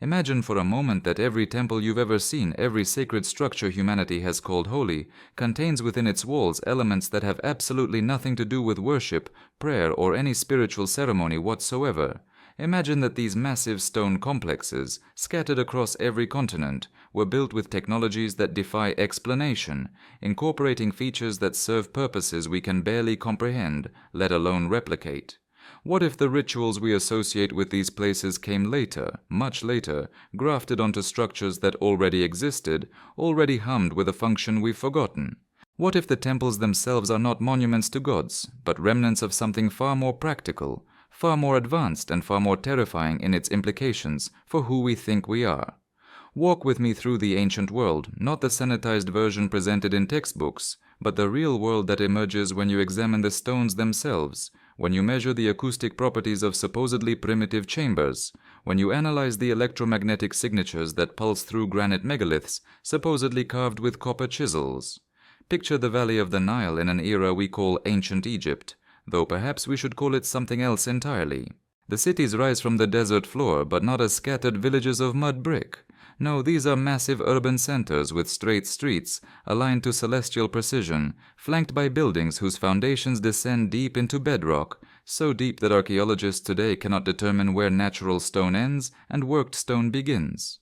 Imagine for a moment that every temple you've ever seen, every sacred structure humanity has called holy, contains within its walls elements that have absolutely nothing to do with worship, prayer, or any spiritual ceremony whatsoever. Imagine that these massive stone complexes, scattered across every continent, were built with technologies that defy explanation, incorporating features that serve purposes we can barely comprehend, let alone replicate. What if the rituals we associate with these places came later, much later, grafted onto structures that already existed, already hummed with a function we've forgotten? What if the temples themselves are not monuments to gods, but remnants of something far more practical, far more advanced and far more terrifying in its implications for who we think we are? Walk with me through the ancient world, not the sanitized version presented in textbooks, but the real world that emerges when you examine the stones themselves, when you measure the acoustic properties of supposedly primitive chambers, when you analyze the electromagnetic signatures that pulse through granite megaliths supposedly carved with copper chisels. Picture the valley of the Nile in an era we call ancient Egypt, though perhaps we should call it something else entirely. The cities rise from the desert floor, but not as scattered villages of mud brick. No, these are massive urban centers with straight streets, aligned to celestial precision, flanked by buildings whose foundations descend deep into bedrock, so deep that archaeologists today cannot determine where natural stone ends and worked stone begins.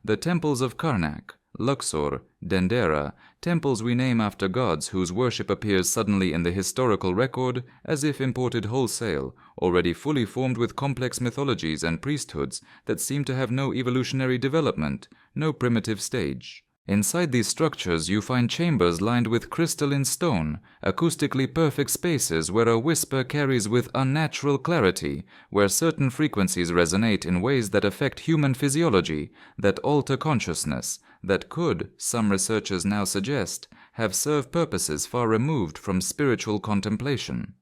The temples of Karnak, Luxor, Dendera, temples we name after gods whose worship appears suddenly in the historical record as if imported wholesale, already fully formed with complex mythologies and priesthoods that seem to have no evolutionary development, no primitive stage. Inside these structures you find chambers lined with crystalline stone, acoustically perfect spaces where a whisper carries with unnatural clarity, where certain frequencies resonate in ways that affect human physiology, that alter consciousness, that could, some researchers now suggest, have served purposes far removed from spiritual contemplation.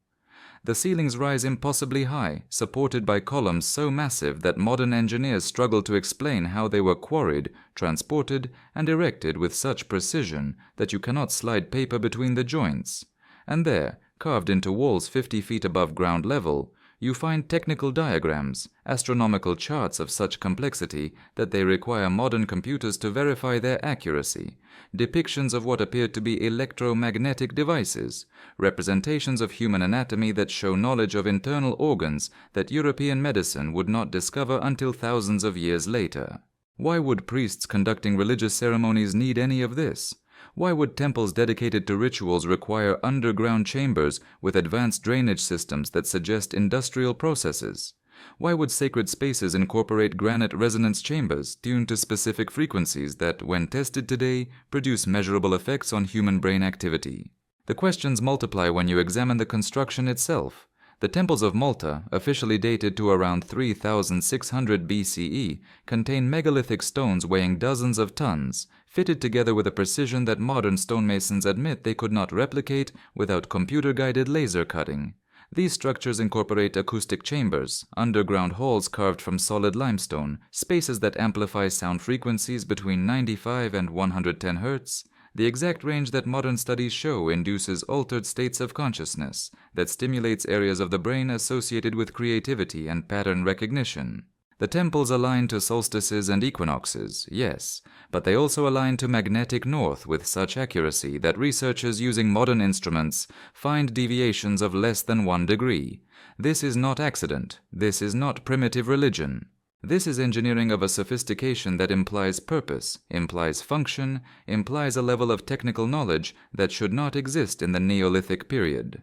The ceilings rise impossibly high, supported by columns so massive that modern engineers struggle to explain how they were quarried, transported, and erected with such precision that you cannot slide paper between the joints. And there, carved into walls 50 feet above ground level, you find technical diagrams, astronomical charts of such complexity that they require modern computers to verify their accuracy, depictions of what appear to be electromagnetic devices, representations of human anatomy that show knowledge of internal organs that European medicine would not discover until thousands of years later. Why would priests conducting religious ceremonies need any of this? Why would temples dedicated to rituals require underground chambers with advanced drainage systems that suggest industrial processes? Why would sacred spaces incorporate granite resonance chambers tuned to specific frequencies that, when tested today, produce measurable effects on human brain activity? The questions multiply when you examine the construction itself. The temples of Malta, officially dated to around 3600 BCE, contain megalithic stones weighing dozens of tons, fitted together with a precision that modern stonemasons admit they could not replicate without computer-guided laser cutting. These structures incorporate acoustic chambers, underground halls carved from solid limestone, spaces that amplify sound frequencies between 95 and 110 Hz, the exact range that modern studies show induces altered states of consciousness, that stimulates areas of the brain associated with creativity and pattern recognition. The temples align to solstices and equinoxes, yes, but they also align to magnetic north with such accuracy that researchers using modern instruments find deviations of less than 1 degree. This is not accident. This is not primitive religion. This is engineering of a sophistication that implies purpose, implies function, implies a level of technical knowledge that should not exist in the Neolithic period.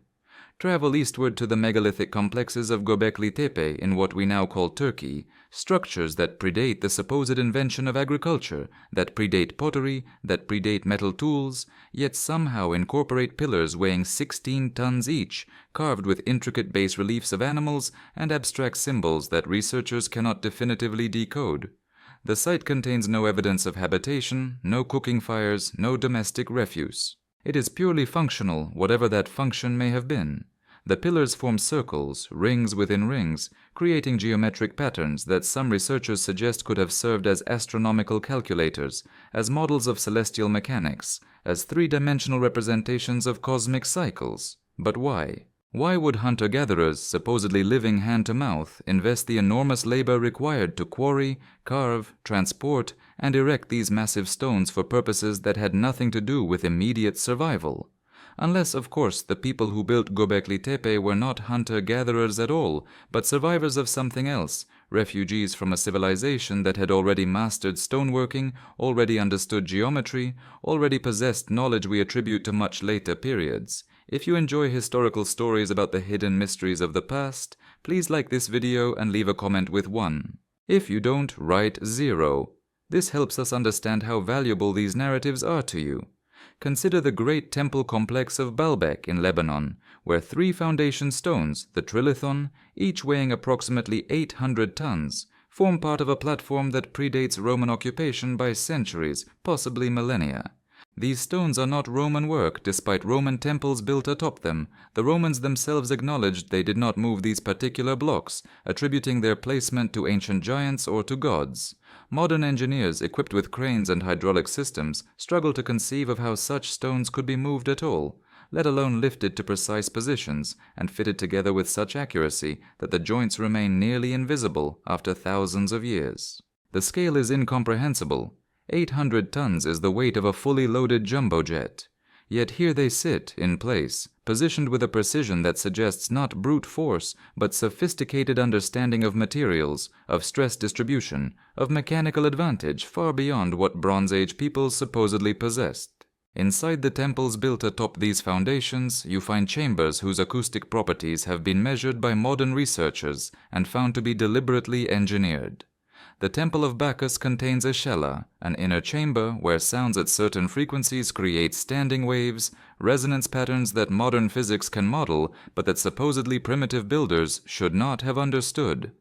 Travel eastward to the megalithic complexes of Göbekli Tepe in what we now call Turkey, structures that predate the supposed invention of agriculture, that predate pottery, that predate metal tools, yet somehow incorporate pillars weighing 16 tons each, carved with intricate bas reliefs of animals and abstract symbols that researchers cannot definitively decode. The site contains no evidence of habitation, no cooking fires, no domestic refuse. It is purely functional, whatever that function may have been. The pillars form circles, rings within rings, creating geometric patterns that some researchers suggest could have served as astronomical calculators, as models of celestial mechanics, as three-dimensional representations of cosmic cycles. But why? Why would hunter-gatherers, supposedly living hand-to-mouth, invest the enormous labor required to quarry, carve, transport, and erect these massive stones for purposes that had nothing to do with immediate survival? Unless, of course, the people who built Göbekli Tepe were not hunter-gatherers at all, but survivors of something else, refugees from a civilization that had already mastered stoneworking, already understood geometry, already possessed knowledge we attribute to much later periods. If you enjoy historical stories about the hidden mysteries of the past, please like this video and leave a comment with 1. If you don't, write 0. This helps us understand how valuable these narratives are to you. Consider the great temple complex of Baalbek in Lebanon, where 3 foundation stones, the trilithon, each weighing approximately 800 tons, form part of a platform that predates Roman occupation by centuries, possibly millennia. These stones are not Roman work, despite Roman temples built atop them. The Romans themselves acknowledged they did not move these particular blocks, attributing their placement to ancient giants or to gods. Modern engineers, equipped with cranes and hydraulic systems, struggle to conceive of how such stones could be moved at all, let alone lifted to precise positions and fitted together with such accuracy that the joints remain nearly invisible after thousands of years. The scale is incomprehensible. 800 tons is the weight of a fully loaded jumbo jet. Yet here they sit, in place, positioned with a precision that suggests not brute force, but sophisticated understanding of materials, of stress distribution, of mechanical advantage far beyond what Bronze Age peoples supposedly possessed. Inside the temples built atop these foundations, you find chambers whose acoustic properties have been measured by modern researchers and found to be deliberately engineered. The Temple of Bacchus contains a cella, an inner chamber where sounds at certain frequencies create standing waves, resonance patterns that modern physics can model, but that supposedly primitive builders should not have understood.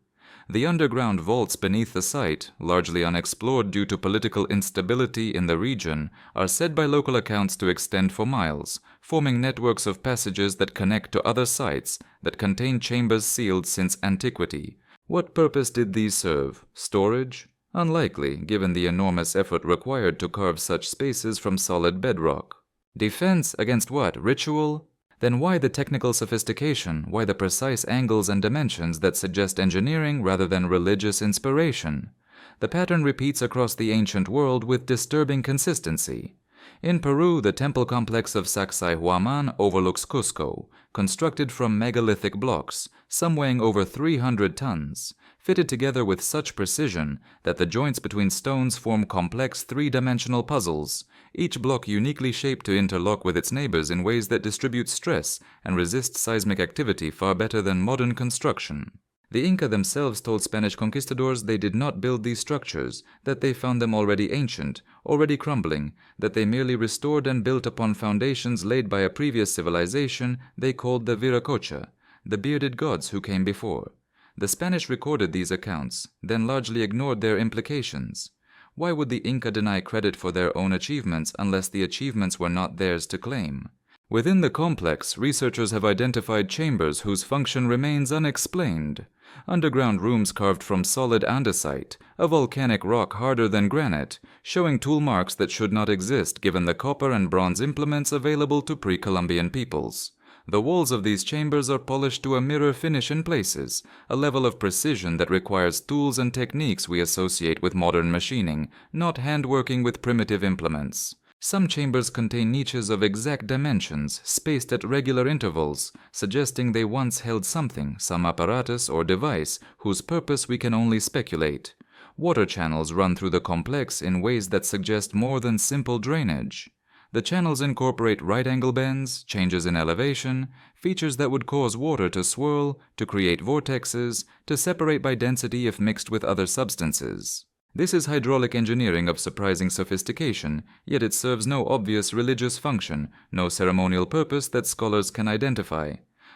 The underground vaults beneath the site, largely unexplored due to political instability in the region, are said by local accounts to extend for miles, forming networks of passages that connect to other sites that contain chambers sealed since antiquity. What purpose did these serve? Storage? Unlikely, given the enormous effort required to carve such spaces from solid bedrock. Defense against what? Ritual? Then why the technical sophistication? Why the precise angles and dimensions that suggest engineering rather than religious inspiration? The pattern repeats across the ancient world with disturbing consistency. In Peru, the temple complex of Sacsayhuaman overlooks Cusco, constructed from megalithic blocks, some weighing over 300 tons, fitted together with such precision that the joints between stones form complex 3-dimensional puzzles, each block uniquely shaped to interlock with its neighbors in ways that distribute stress and resist seismic activity far better than modern construction. The Inca themselves told Spanish conquistadors they did not build these structures, that they found them already ancient, already crumbling, that they merely restored and built upon foundations laid by a previous civilization they called the Viracocha, the bearded gods who came before. The Spanish recorded these accounts, then largely ignored their implications. Why would the Inca deny credit for their own achievements unless the achievements were not theirs to claim? Within the complex, researchers have identified chambers whose function remains unexplained. Underground rooms carved from solid andesite, a volcanic rock harder than granite, showing tool marks that should not exist given the copper and bronze implements available to pre-Columbian peoples. The walls of these chambers are polished to a mirror finish in places, a level of precision that requires tools and techniques we associate with modern machining, not handworking with primitive implements. Some chambers contain niches of exact dimensions, spaced at regular intervals, suggesting they once held something, some apparatus or device, whose purpose we can only speculate. Water channels run through the complex in ways that suggest more than simple drainage. The channels incorporate right-angle bends, changes in elevation, features that would cause water to swirl, to create vortexes, to separate by density if mixed with other substances. This is hydraulic engineering of surprising sophistication, yet it serves no obvious religious function, no ceremonial purpose that scholars can identify.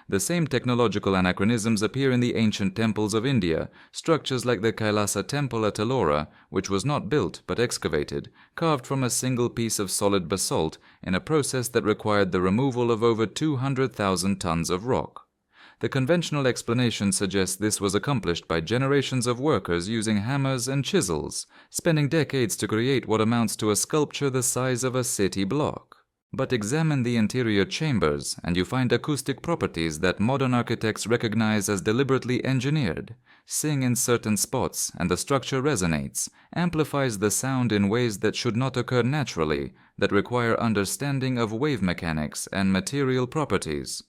The same technological anachronisms appear in the ancient temples of India, structures like the Kailasa temple at Ellora, which was not built but excavated, carved from a single piece of solid basalt in a process that required the removal of over 200,000 tons of rock. The conventional explanation suggests this was accomplished by generations of workers using hammers and chisels, spending decades to create what amounts to a sculpture the size of a city block. But examine the interior chambers, and you find acoustic properties that modern architects recognize as deliberately engineered. Sing in certain spots, and the structure resonates, amplifies the sound in ways that should not occur naturally, that require understanding of wave mechanics and material properties.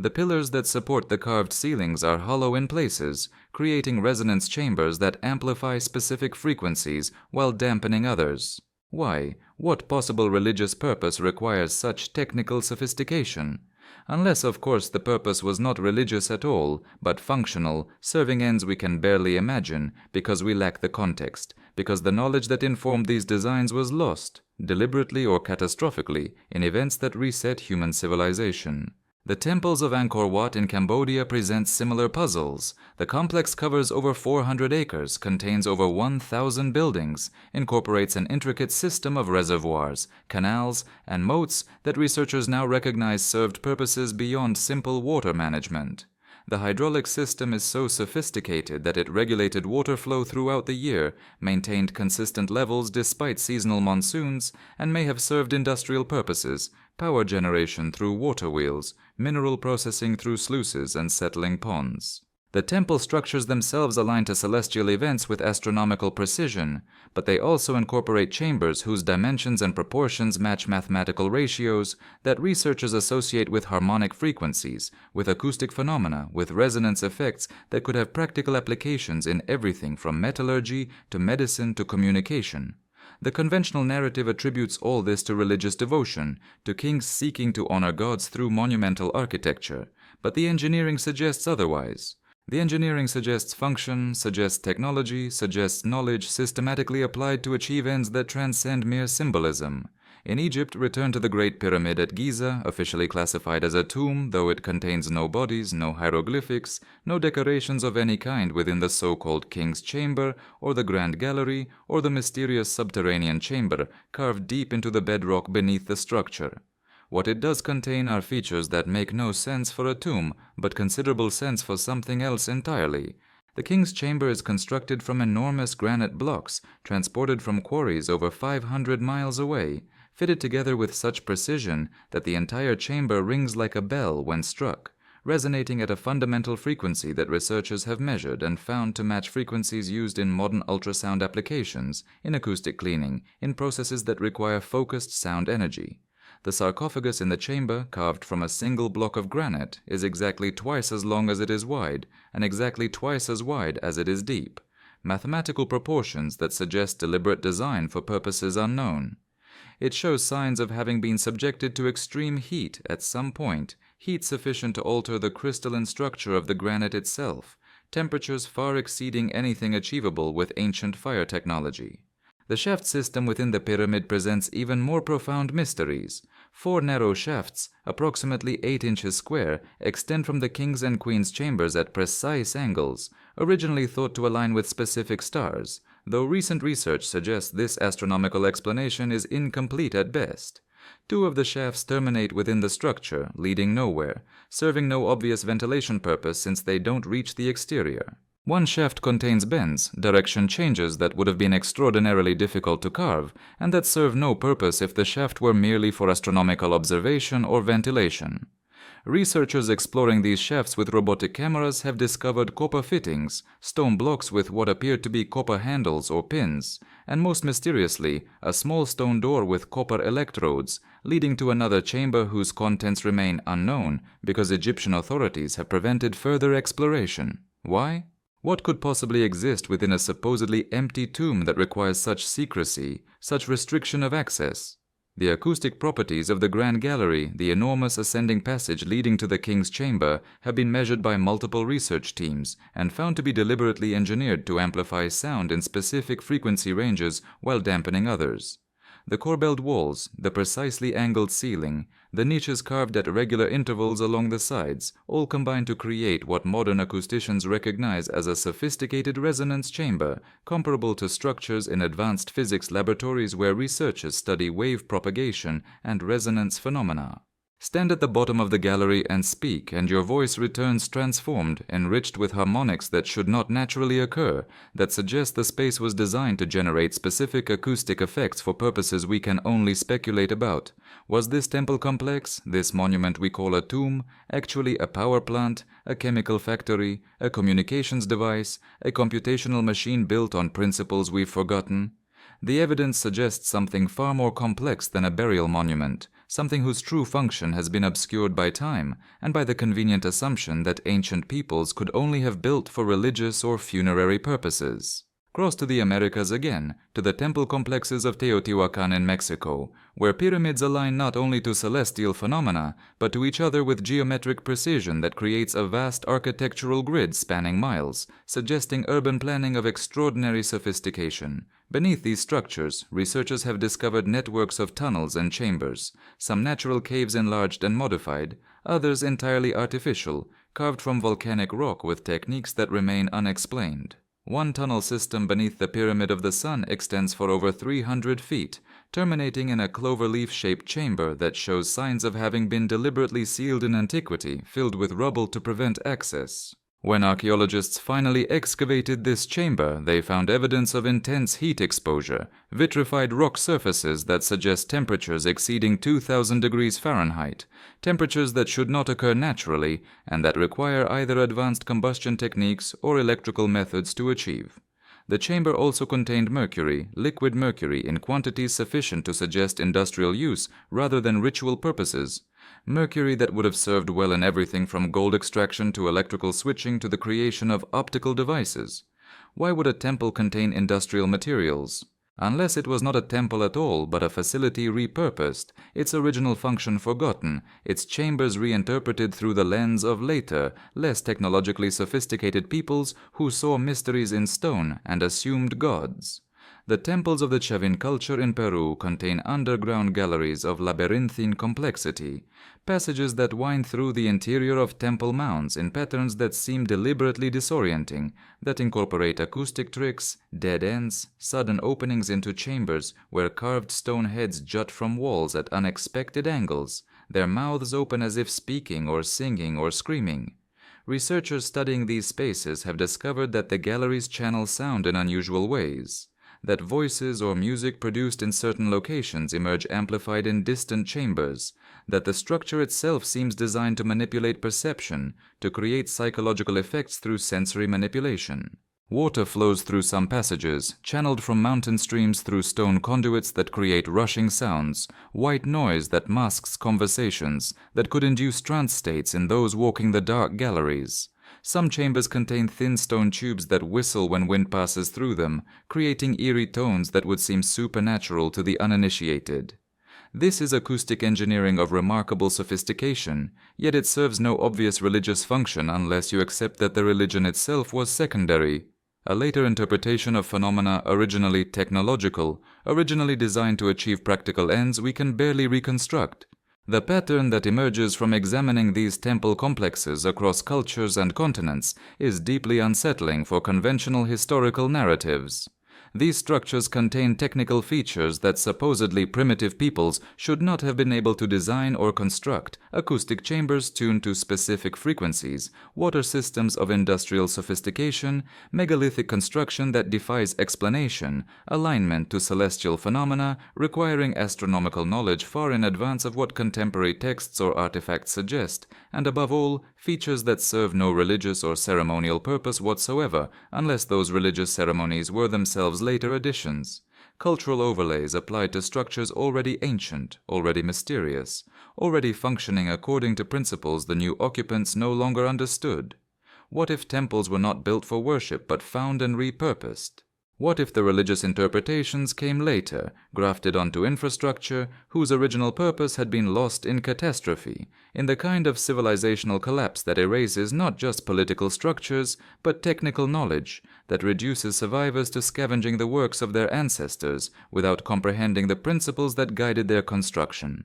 The pillars that support the carved ceilings are hollow in places, creating resonance chambers that amplify specific frequencies while dampening others. Why? What possible religious purpose requires such technical sophistication? Unless, of course, the purpose was not religious at all, but functional, serving ends we can barely imagine, because we lack the context, because the knowledge that informed these designs was lost, deliberately or catastrophically, in events that reset human civilization. The temples of Angkor Wat in Cambodia present similar puzzles. The complex covers over 400 acres, contains over 1,000 buildings, incorporates an intricate system of reservoirs, canals, and moats that researchers now recognize served purposes beyond simple water management. The hydraulic system is so sophisticated that it regulated water flow throughout the year, maintained consistent levels despite seasonal monsoons, and may have served industrial purposes, power generation through water wheels, mineral processing through sluices and settling ponds. The temple structures themselves align to celestial events with astronomical precision, but they also incorporate chambers whose dimensions and proportions match mathematical ratios that researchers associate with harmonic frequencies, with acoustic phenomena, with resonance effects that could have practical applications in everything from metallurgy to medicine to communication. The conventional narrative attributes all this to religious devotion, to kings seeking to honor gods through monumental architecture, but the engineering suggests otherwise. The engineering suggests function, suggests technology, suggests knowledge systematically applied to achieve ends that transcend mere symbolism. In Egypt, return to the Great Pyramid at Giza, officially classified as a tomb, though it contains no bodies, no hieroglyphics, no decorations of any kind within the so-called King's Chamber, or the Grand Gallery, or the mysterious subterranean chamber carved deep into the bedrock beneath the structure. What it does contain are features that make no sense for a tomb, but considerable sense for something else entirely. The King's Chamber is constructed from enormous granite blocks, transported from quarries over 500 miles away, fitted together with such precision that the entire chamber rings like a bell when struck, resonating at a fundamental frequency that researchers have measured and found to match frequencies used in modern ultrasound applications, in acoustic cleaning, in processes that require focused sound energy. The sarcophagus in the chamber, carved from a single block of granite, is exactly twice as long as it is wide, and exactly twice as wide as it is deep. Mathematical proportions that suggest deliberate design for purposes unknown. It shows signs of having been subjected to extreme heat at some point, heat sufficient to alter the crystalline structure of the granite itself, temperatures far exceeding anything achievable with ancient fire technology. The shaft system within the pyramid presents even more profound mysteries. 4 narrow shafts, approximately 8 inches square, extend from the king's and queen's chambers at precise angles, originally thought to align with specific stars, though recent research suggests this astronomical explanation is incomplete at best. 2 of the shafts terminate within the structure, leading nowhere, serving no obvious ventilation purpose since they don't reach the exterior. 1 shaft contains bends, direction changes that would have been extraordinarily difficult to carve, and that serve no purpose if the shaft were merely for astronomical observation or ventilation. Researchers exploring these shafts with robotic cameras have discovered copper fittings, stone blocks with what appear to be copper handles or pins, and most mysteriously, a small stone door with copper electrodes, leading to another chamber whose contents remain unknown because Egyptian authorities have prevented further exploration. Why? What could possibly exist within a supposedly empty tomb that requires such secrecy, such restriction of access? The acoustic properties of the Grand Gallery, the enormous ascending passage leading to the King's Chamber, have been measured by multiple research teams and found to be deliberately engineered to amplify sound in specific frequency ranges while dampening others. The corbelled walls, the precisely angled ceiling, the niches carved at regular intervals along the sides, all combine to create what modern acousticians recognize as a sophisticated resonance chamber, comparable to structures in advanced physics laboratories where researchers study wave propagation and resonance phenomena. Stand at the bottom of the gallery and speak, and your voice returns transformed, enriched with harmonics that should not naturally occur, that suggest the space was designed to generate specific acoustic effects for purposes we can only speculate about. Was this temple complex, this monument we call a tomb, actually a power plant, a chemical factory, a communications device, a computational machine built on principles we've forgotten? The evidence suggests something far more complex than a burial monument, something whose true function has been obscured by time and by the convenient assumption that ancient peoples could only have built for religious or funerary purposes. Cross to the Americas again, to the temple complexes of Teotihuacan in Mexico, where pyramids align not only to celestial phenomena, but to each other with geometric precision that creates a vast architectural grid spanning miles, suggesting urban planning of extraordinary sophistication. Beneath these structures, researchers have discovered networks of tunnels and chambers, some natural caves enlarged and modified, others entirely artificial, carved from volcanic rock with techniques that remain unexplained. One tunnel system beneath the Pyramid of the Sun extends for over 300 feet, terminating in a cloverleaf-shaped chamber that shows signs of having been deliberately sealed in antiquity, filled with rubble to prevent access. When archaeologists finally excavated this chamber, they found evidence of intense heat exposure, vitrified rock surfaces that suggest temperatures exceeding 2000 degrees Fahrenheit, temperatures that should not occur naturally and that require either advanced combustion techniques or electrical methods to achieve. The chamber also contained mercury, liquid mercury, in quantities sufficient to suggest industrial use rather than ritual purposes. Mercury that would have served well in everything from gold extraction to electrical switching to the creation of optical devices. Why would a temple contain industrial materials? Unless it was not a temple at all, but a facility repurposed, its original function forgotten, its chambers reinterpreted through the lens of later, less technologically sophisticated peoples who saw mysteries in stone and assumed gods. The temples of the Chavin culture in Peru contain underground galleries of labyrinthine complexity, passages that wind through the interior of temple mounds in patterns that seem deliberately disorienting, that incorporate acoustic tricks, dead ends, sudden openings into chambers where carved stone heads jut from walls at unexpected angles, their mouths open as if speaking or singing or screaming. Researchers studying these spaces have discovered that the galleries channel sound in unusual ways, that voices or music produced in certain locations emerge amplified in distant chambers, that the structure itself seems designed to manipulate perception, to create psychological effects through sensory manipulation. Water flows through some passages, channeled from mountain streams through stone conduits that create rushing sounds, white noise that masks conversations, that could induce trance states in those walking the dark galleries. Some chambers contain thin stone tubes that whistle when wind passes through them, creating eerie tones that would seem supernatural to the uninitiated. This is acoustic engineering of remarkable sophistication, yet it serves no obvious religious function unless you accept that the religion itself was secondary, a later interpretation of phenomena originally technological, originally designed to achieve practical ends we can barely reconstruct. The pattern that emerges from examining these temple complexes across cultures and continents is deeply unsettling for conventional historical narratives. These structures contain technical features that supposedly primitive peoples should not have been able to design or construct: acoustic chambers tuned to specific frequencies, water systems of industrial sophistication, megalithic construction that defies explanation, alignment to celestial phenomena requiring astronomical knowledge far in advance of what contemporary texts or artifacts suggest, and above all, features that serve no religious or ceremonial purpose whatsoever, unless those religious ceremonies were themselves later additions. Cultural overlays applied to structures already ancient, already mysterious, already functioning according to principles the new occupants no longer understood. What if temples were not built for worship but found and repurposed? What if the religious interpretations came later, grafted onto infrastructure whose original purpose had been lost in catastrophe, in the kind of civilizational collapse that erases not just political structures, but technical knowledge, that reduces survivors to scavenging the works of their ancestors without comprehending the principles that guided their construction?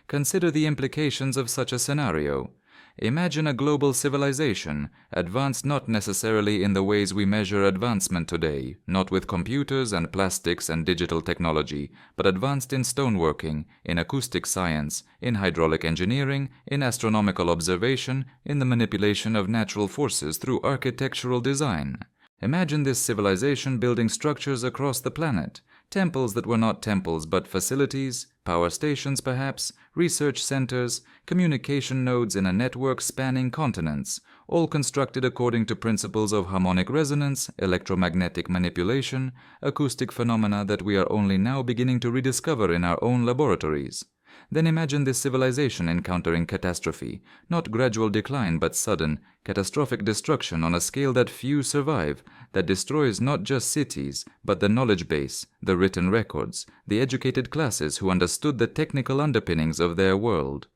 Consider the implications of such a scenario. Imagine a global civilization, advanced not necessarily in the ways we measure advancement today, not with computers and plastics and digital technology, but advanced in stoneworking, in acoustic science, in hydraulic engineering, in astronomical observation, in the manipulation of natural forces through architectural design. Imagine this civilization building structures across the planet, temples that were not temples but facilities, power stations perhaps, research centers, communication nodes in a network spanning continents, all constructed according to principles of harmonic resonance, electromagnetic manipulation, acoustic phenomena that we are only now beginning to rediscover in our own laboratories. Then imagine this civilization encountering catastrophe, not gradual decline but sudden, catastrophic destruction on a scale that few survive, that destroys not just cities, but the knowledge base, the written records, the educated classes who understood the technical underpinnings of their world.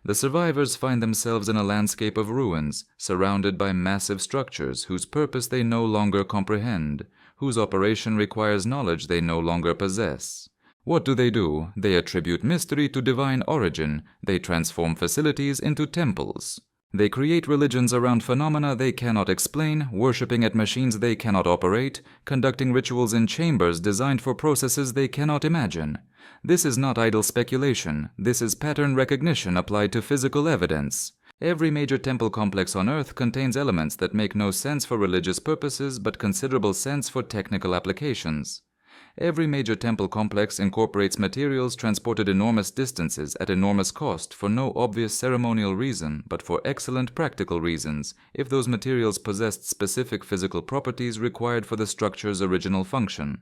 The survivors find themselves in a landscape of ruins, surrounded by massive structures whose purpose they no longer comprehend, whose operation requires knowledge they no longer possess. What do? They attribute mystery to divine origin. They transform facilities into temples. They create religions around phenomena they cannot explain, worshipping at machines they cannot operate, conducting rituals in chambers designed for processes they cannot imagine. This is not idle speculation. This is pattern recognition applied to physical evidence. Every major temple complex on Earth contains elements that make no sense for religious purposes but considerable sense for technical applications. Every major temple complex incorporates materials transported enormous distances at enormous cost for no obvious ceremonial reason, but for excellent practical reasons, if those materials possessed specific physical properties required for the structure's original function.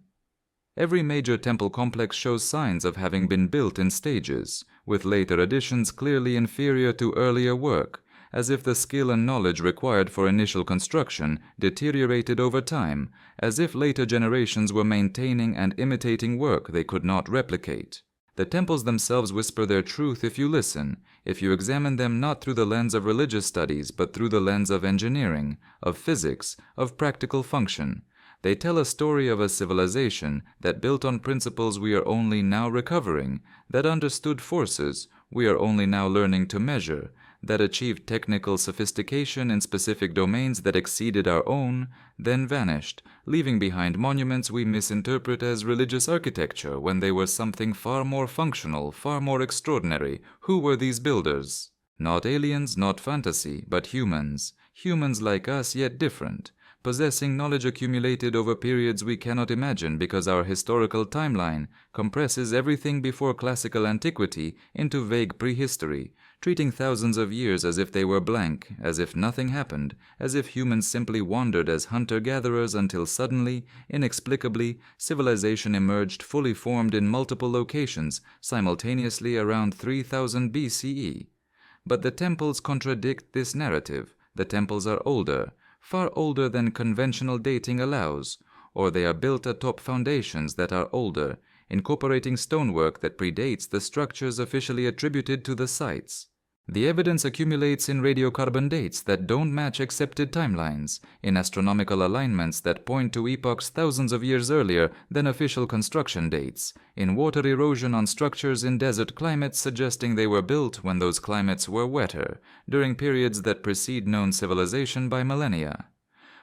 Every major temple complex shows signs of having been built in stages, with later additions clearly inferior to earlier work, as if the skill and knowledge required for initial construction deteriorated over time, as if later generations were maintaining and imitating work they could not replicate. The temples themselves whisper their truth if you listen, if you examine them not through the lens of religious studies but through the lens of engineering, of physics, of practical function. They tell a story of a civilization that built on principles we are only now recovering, that understood forces we are only now learning to measure, that achieved technical sophistication in specific domains that exceeded our own, then vanished, leaving behind monuments we misinterpret as religious architecture when they were something far more functional, far more extraordinary. Who were these builders? Not aliens, not fantasy, but humans. Humans like us, yet different, possessing knowledge accumulated over periods we cannot imagine because our historical timeline compresses everything before classical antiquity into vague prehistory, treating thousands of years as if they were blank, as if nothing happened, as if humans simply wandered as hunter-gatherers until suddenly, inexplicably, civilization emerged fully formed in multiple locations simultaneously around 3000 BCE. But the temples contradict this narrative. The temples are older, far older than conventional dating allows, or they are built atop foundations that are older, incorporating stonework that predates the structures officially attributed to the sites. The evidence accumulates in radiocarbon dates that don't match accepted timelines, in astronomical alignments that point to epochs thousands of years earlier than official construction dates, in water erosion on structures in desert climates suggesting they were built when those climates were wetter, during periods that precede known civilization by millennia.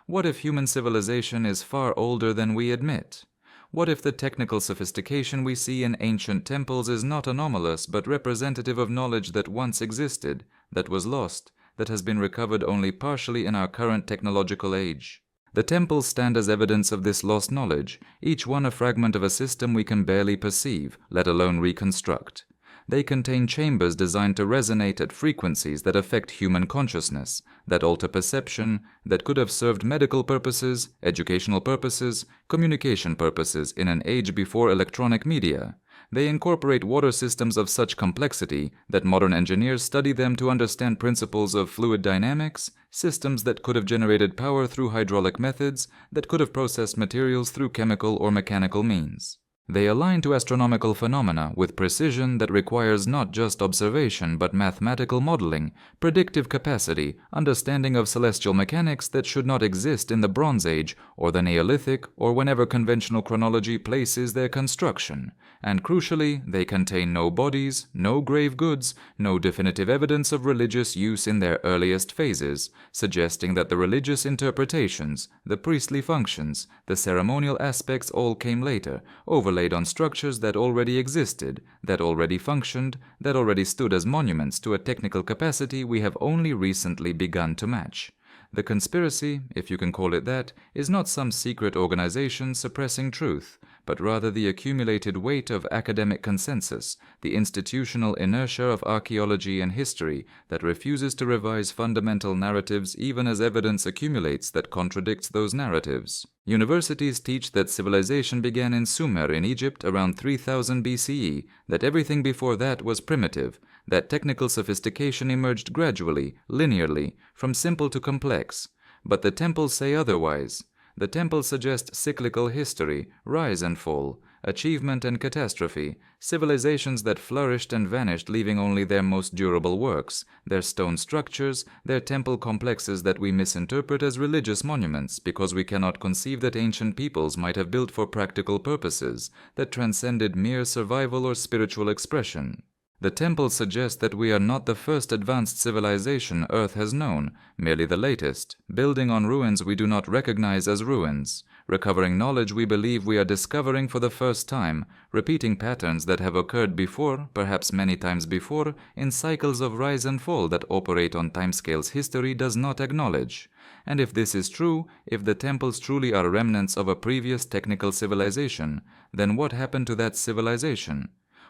What if human civilization is far older than we admit? What if the technical sophistication we see in ancient temples is not anomalous but representative of knowledge that once existed, that was lost, that has been recovered only partially in our current technological age? The temples stand as evidence of this lost knowledge, each one a fragment of a system we can barely perceive, let alone reconstruct. They contain chambers designed to resonate at frequencies that affect human consciousness, that alter perception, that could have served medical purposes, educational purposes, communication purposes in an age before electronic media. They incorporate water systems of such complexity that modern engineers study them to understand principles of fluid dynamics, systems that could have generated power through hydraulic methods, that could have processed materials through chemical or mechanical means. They align to astronomical phenomena with precision that requires not just observation but mathematical modeling, predictive capacity, understanding of celestial mechanics that should not exist in the Bronze Age or the Neolithic or whenever conventional chronology places their construction. And crucially, they contain no bodies, no grave goods, no definitive evidence of religious use in their earliest phases, suggesting that the religious interpretations, the priestly functions, the ceremonial aspects all came later, overlaid on structures that already existed, that already functioned, that already stood as monuments to a technical capacity we have only recently begun to match. The conspiracy, if you can call it that, is not some secret organization suppressing truth, but rather the accumulated weight of academic consensus, the institutional inertia of archaeology and history that refuses to revise fundamental narratives even as evidence accumulates that contradicts those narratives. Universities teach that civilization began in Sumer in Egypt around 3000 BCE, that everything before that was primitive, that technical sophistication emerged gradually, linearly, from simple to complex. But the temples say otherwise. The temples suggest cyclical history, rise and fall, achievement and catastrophe, civilizations that flourished and vanished leaving only their most durable works, their stone structures, their temple complexes that we misinterpret as religious monuments because we cannot conceive that ancient peoples might have built for practical purposes that transcended mere survival or spiritual expression. The temples suggest that we are not the first advanced civilization Earth has known, merely the latest, building on ruins we do not recognize as ruins, recovering knowledge we believe we are discovering for the first time, repeating patterns that have occurred before, perhaps many times before, in cycles of rise and fall that operate on timescales history does not acknowledge. And if this is true, if the temples truly are remnants of a previous technical civilization, then what happened to that civilization?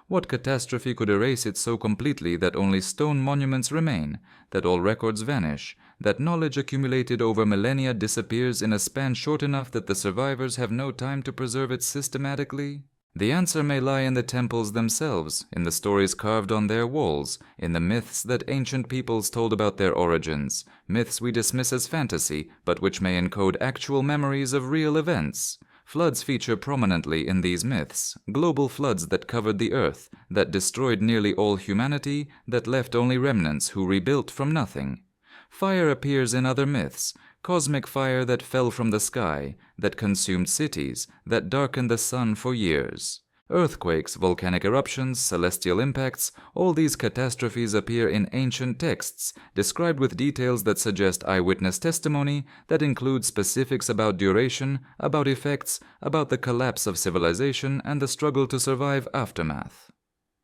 What catastrophe could erase it so completely that only stone monuments remain, that all records vanish, that knowledge accumulated over millennia disappears in a span short enough that the survivors have no time to preserve it systematically? The answer may lie in the temples themselves, in the stories carved on their walls, in the myths that ancient peoples told about their origins, myths we dismiss as fantasy, but which may encode actual memories of real events. Floods feature prominently in these myths, global floods that covered the earth, that destroyed nearly all humanity, that left only remnants who rebuilt from nothing. Fire appears in other myths, cosmic fire that fell from the sky, that consumed cities, that darkened the sun for years. Earthquakes, volcanic eruptions, celestial impacts, all these catastrophes appear in ancient texts, described with details that suggest eyewitness testimony, that include specifics about duration, about effects, about the collapse of civilization and the struggle to survive aftermath.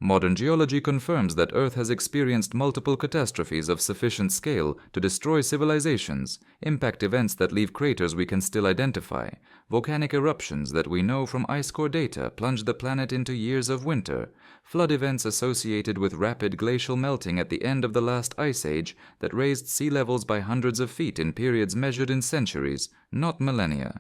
Modern geology confirms that Earth has experienced multiple catastrophes of sufficient scale to destroy civilizations, impact events that leave craters we can still identify, volcanic eruptions that we know from ice core data plunged the planet into years of winter, flood events associated with rapid glacial melting at the end of the last ice age that raised sea levels by hundreds of feet in periods measured in centuries, not millennia.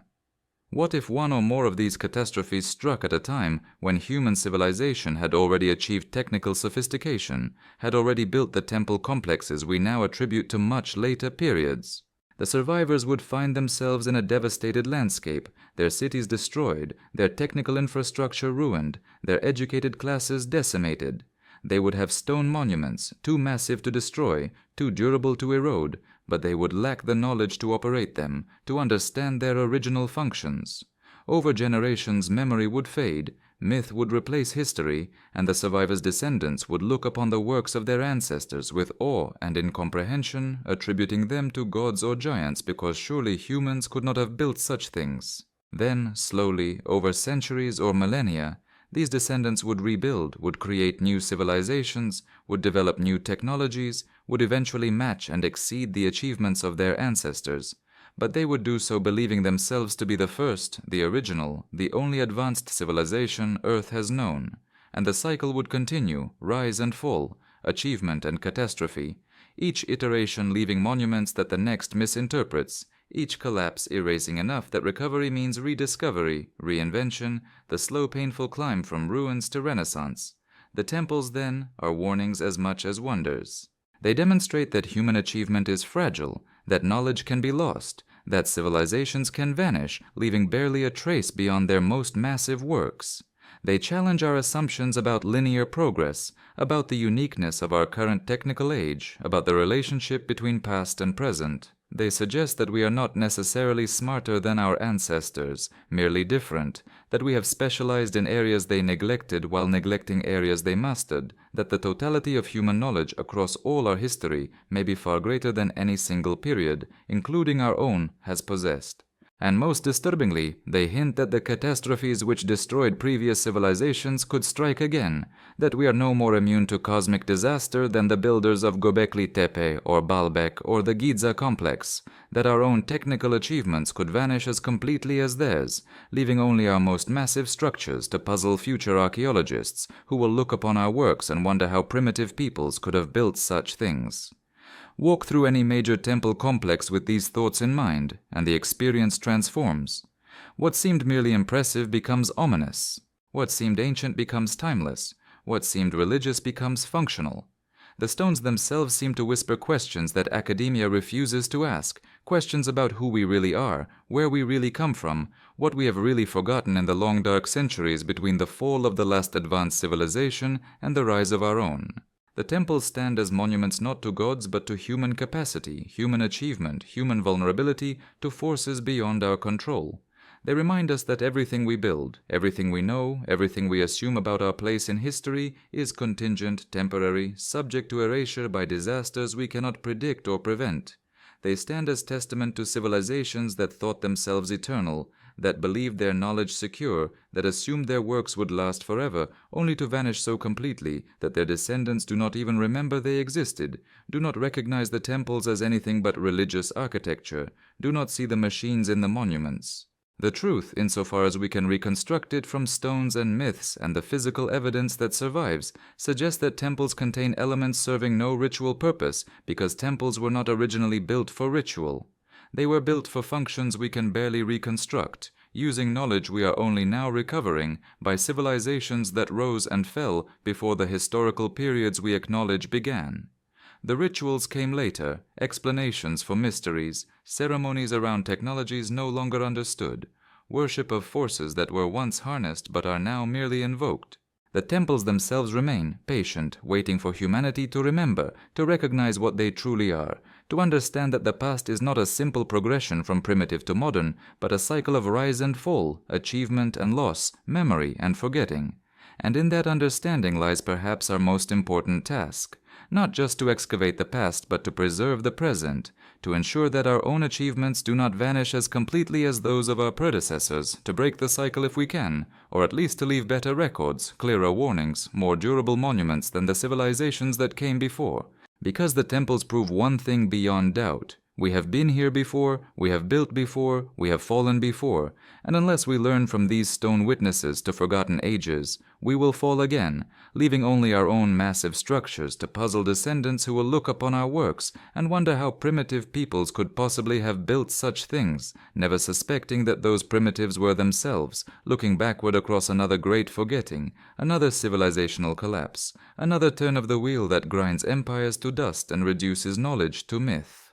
What if one or more of these catastrophes struck at a time when human civilization had already achieved technical sophistication, had already built the temple complexes we now attribute to much later periods? The survivors would find themselves in a devastated landscape, their cities destroyed, their technical infrastructure ruined, their educated classes decimated. They would have stone monuments, too massive to destroy, too durable to erode, but they would lack the knowledge to operate them, to understand their original functions. Over generations, memory would fade, myth would replace history, and the survivors' descendants would look upon the works of their ancestors with awe and incomprehension, attributing them to gods or giants because surely humans could not have built such things. Then, slowly, over centuries or millennia, these descendants would rebuild, would create new civilizations, would develop new technologies, would eventually match and exceed the achievements of their ancestors. But they would do so believing themselves to be the first, the original, the only advanced civilization Earth has known. And the cycle would continue, rise and fall, achievement and catastrophe, each iteration leaving monuments that the next misinterprets, each collapse erasing enough that recovery means rediscovery, reinvention, the slow painful climb from ruins to renaissance. The temples, then, are warnings as much as wonders. They demonstrate that human achievement is fragile, that knowledge can be lost, that civilizations can vanish, leaving barely a trace beyond their most massive works. They challenge our assumptions about linear progress, about the uniqueness of our current technical age, about the relationship between past and present. They suggest that we are not necessarily smarter than our ancestors, merely different, that we have specialized in areas they neglected while neglecting areas they mastered, that the totality of human knowledge across all our history may be far greater than any single period, including our own, has possessed. And most disturbingly, they hint that the catastrophes which destroyed previous civilizations could strike again, that we are no more immune to cosmic disaster than the builders of Göbekli Tepe or Baalbek or the Giza complex, that our own technical achievements could vanish as completely as theirs, leaving only our most massive structures to puzzle future archaeologists who will look upon our works and wonder how primitive peoples could have built such things. Walk through any major temple complex with these thoughts in mind, and the experience transforms. What seemed merely impressive becomes ominous. What seemed ancient becomes timeless. What seemed religious becomes functional. The stones themselves seem to whisper questions that academia refuses to ask, questions about who we really are, where we really come from, what we have really forgotten in the long dark centuries between the fall of the last advanced civilization and the rise of our own. The temples stand as monuments not to gods but to human capacity, human achievement, human vulnerability to forces beyond our control. They remind us that everything we build, everything we know, everything we assume about our place in history is contingent, temporary, subject to erasure by disasters we cannot predict or prevent. They stand as testament to civilizations that thought themselves eternal, that believed their knowledge secure, that assumed their works would last forever, only to vanish so completely that their descendants do not even remember they existed, do not recognize the temples as anything but religious architecture, do not see the machines in the monuments. The truth, insofar as we can reconstruct it from stones and myths and the physical evidence that survives, suggests that temples contain elements serving no ritual purpose because temples were not originally built for ritual. They were built for functions we can barely reconstruct, using knowledge we are only now recovering by civilizations that rose and fell before the historical periods we acknowledge began. The rituals came later, explanations for mysteries, ceremonies around technologies no longer understood, worship of forces that were once harnessed but are now merely invoked. The temples themselves remain, patient, waiting for humanity to remember, to recognize what they truly are, to understand that the past is not a simple progression from primitive to modern, but a cycle of rise and fall, achievement and loss, memory and forgetting. And in that understanding lies perhaps our most important task. Not just to excavate the past, but to preserve the present, to ensure that our own achievements do not vanish as completely as those of our predecessors, to break the cycle if we can, or at least to leave better records, clearer warnings, more durable monuments than the civilizations that came before. Because the temples prove one thing beyond doubt. We have been here before, we have built before, we have fallen before, and unless we learn from these stone witnesses to forgotten ages, we will fall again, leaving only our own massive structures to puzzle descendants who will look upon our works and wonder how primitive peoples could possibly have built such things, never suspecting that those primitives were themselves, looking backward across another great forgetting, another civilizational collapse, another turn of the wheel that grinds empires to dust and reduces knowledge to myth.